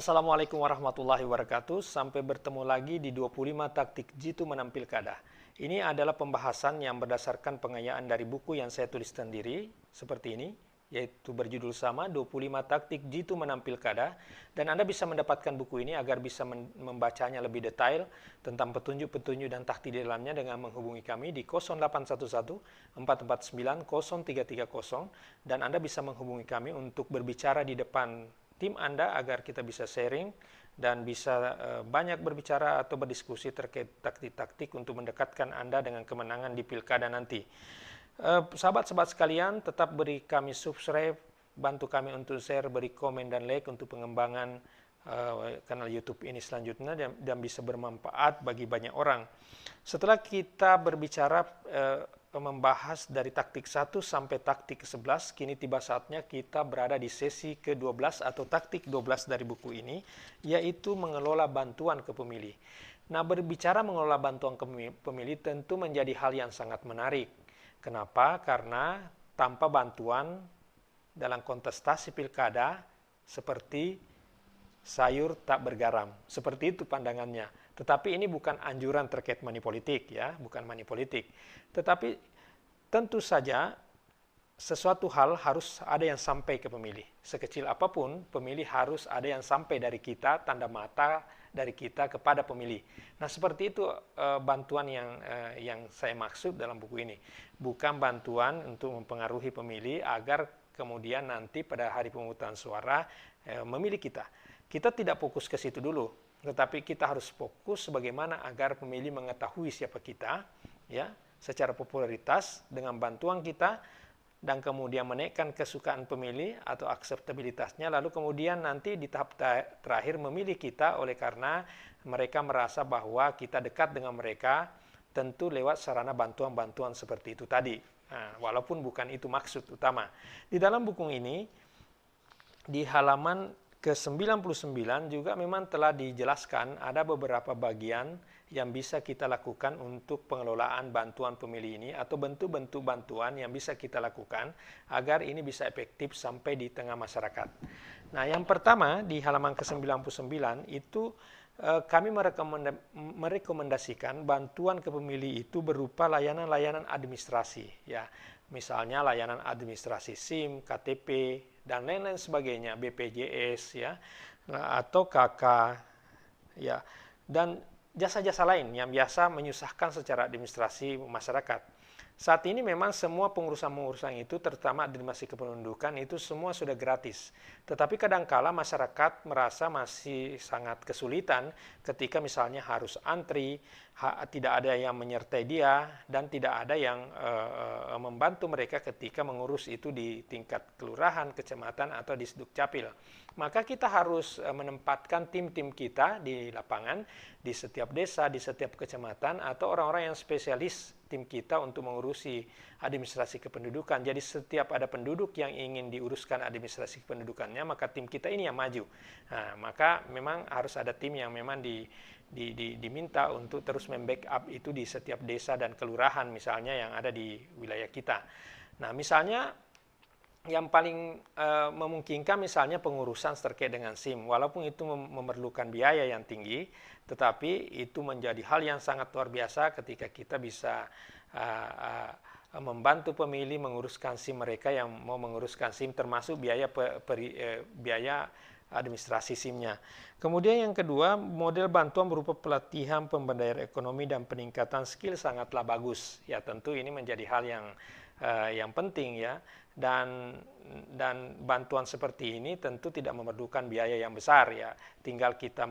Assalamualaikum warahmatullahi wabarakatuh. Sampai bertemu lagi di 25 taktik jitu menang pilkada. Ini adalah pembahasan yang berdasarkan pengayaan dari buku yang saya tulis sendiri, seperti ini, yaitu berjudul sama 25 taktik jitu menang pilkada. Dan Anda bisa mendapatkan buku ini agar bisa membacanya lebih detail tentang petunjuk-petunjuk dan taktik di dalamnya dengan menghubungi kami di 0811 449 0330, dan Anda bisa menghubungi kami untuk berbicara di depan tim Anda agar kita bisa sharing dan bisa banyak berbicara atau berdiskusi terkait taktik-taktik untuk mendekatkan Anda dengan kemenangan di pilkada nanti. Sahabat-sahabat sekalian, tetap beri kami subscribe, bantu kami untuk share, beri komen dan like untuk pengembangan kanal YouTube ini selanjutnya dan bisa bermanfaat bagi banyak orang. Setelah kita berbicara membahas dari taktik 1 sampai taktik ke-11, kini tiba saatnya kita berada di sesi ke-12 atau taktik 12 dari buku ini, yaitu mengelola bantuan ke pemilih. Nah, berbicara mengelola bantuan ke pemilih tentu menjadi hal yang sangat menarik. Kenapa? Karena tanpa bantuan dalam kontestasi pilkada seperti sayur tak bergaram. Seperti itu pandangannya. Tetapi ini bukan anjuran terkait money politik, ya, bukan money politik. Tetapi tentu saja sesuatu hal harus ada yang sampai ke pemilih. Sekecil apapun, pemilih harus ada yang sampai dari kita, tanda mata dari kita kepada pemilih. Nah, seperti itu bantuan yang saya maksud dalam buku ini. Bukan bantuan untuk mempengaruhi pemilih agar kemudian nanti pada hari pemungutan suara memilih kita. Kita tidak fokus ke situ dulu, tetapi kita harus fokus bagaimana agar pemilih mengetahui siapa kita, ya, secara popularitas dengan bantuan kita, dan kemudian menaikkan kesukaan pemilih atau akseptabilitasnya, lalu kemudian nanti di tahap terakhir memilih kita oleh karena mereka merasa bahwa kita dekat dengan mereka, tentu lewat sarana bantuan-bantuan seperti itu tadi. Nah, walaupun bukan itu maksud utama. Di dalam buku ini, di halaman ke-99 juga memang telah dijelaskan ada beberapa bagian yang bisa kita lakukan untuk pengelolaan bantuan pemilih ini atau bentuk-bentuk bantuan yang bisa kita lakukan agar ini bisa efektif sampai di tengah masyarakat. Nah, yang pertama di halaman ke-99 itu kami merekomendasikan bantuan ke pemilih itu berupa layanan-layanan administrasi, ya. Misalnya layanan administrasi SIM, KTP, dan lain-lain sebagainya, BPJS, ya, atau KK, ya, dan jasa-jasa lain yang biasa menyusahkan secara administrasi masyarakat. Saat ini memang semua pengurusan-pengurusan itu, terutama administrasi kependudukan, itu semua sudah gratis. Tetapi kadangkala masyarakat merasa masih sangat kesulitan ketika misalnya harus antri, tidak ada yang menyertai dia, dan tidak ada yang membantu mereka ketika mengurus itu di tingkat kelurahan, kecamatan, atau di Dukcapil. Maka kita harus menempatkan tim-tim kita di lapangan, di setiap desa, di setiap kecamatan, atau orang-orang yang spesialis tim kita untuk mengurusi administrasi kependudukan. Jadi setiap ada penduduk yang ingin diuruskan administrasi kependudukannya, maka tim kita ini yang maju. Nah, maka memang harus ada tim yang memang diminta untuk terus membackup itu di setiap desa dan kelurahan misalnya yang ada di wilayah kita. Nah, misalnya yang paling memungkinkan misalnya pengurusan terkait dengan SIM, walaupun itu memerlukan biaya yang tinggi, tetapi itu menjadi hal yang sangat luar biasa ketika kita bisa membantu pemilih menguruskan SIM mereka yang mau menguruskan SIM, termasuk biaya administrasi SIM-nya. Kemudian yang kedua, model bantuan berupa pelatihan, pemberdayaan ekonomi, dan peningkatan skill sangatlah bagus. Ya, tentu ini menjadi hal yang penting, ya. Dan bantuan seperti ini tentu tidak memerlukan biaya yang besar, ya. Tinggal kita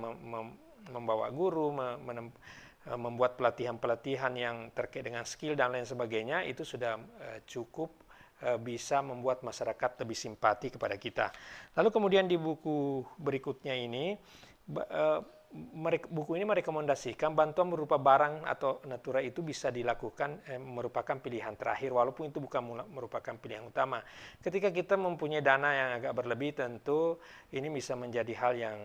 membawa guru, membuat pelatihan-pelatihan yang terkait dengan skill dan lain sebagainya, itu sudah cukup bisa membuat masyarakat lebih simpati kepada kita. Lalu kemudian di buku berikutnya ini, buku ini merekomendasikan bantuan berupa barang atau natura itu bisa dilakukan merupakan pilihan terakhir, walaupun itu bukan merupakan pilihan utama. Ketika kita mempunyai dana yang agak berlebih, tentu ini bisa menjadi hal yang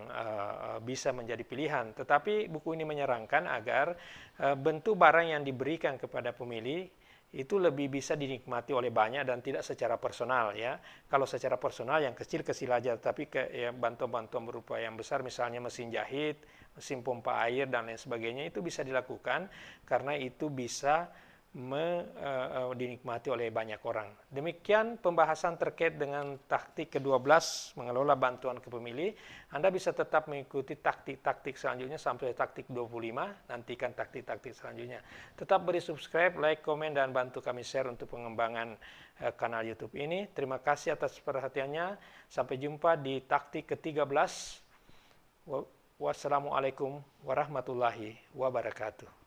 bisa menjadi pilihan. Tetapi buku ini menyarankan agar bentuk barang yang diberikan kepada pemilih itu lebih bisa dinikmati oleh banyak dan tidak secara personal ya. Kalau secara personal yang kecil-kecil aja, tapi ya, bantuan-bantuan berupa yang besar misalnya mesin jahit, mesin pompa air dan lain sebagainya itu bisa dilakukan karena itu bisa dinikmati oleh banyak orang. Demikian pembahasan terkait dengan taktik ke-12 mengelola bantuan ke pemilih. Anda bisa tetap mengikuti taktik-taktik selanjutnya sampai taktik 25, nantikan taktik-taktik selanjutnya. Tetap beri subscribe, like, komen, dan bantu kami share untuk pengembangan kanal YouTube ini. Terima kasih atas perhatiannya. Sampai jumpa di taktik ke-13. Wassalamualaikum warahmatullahi wabarakatuh.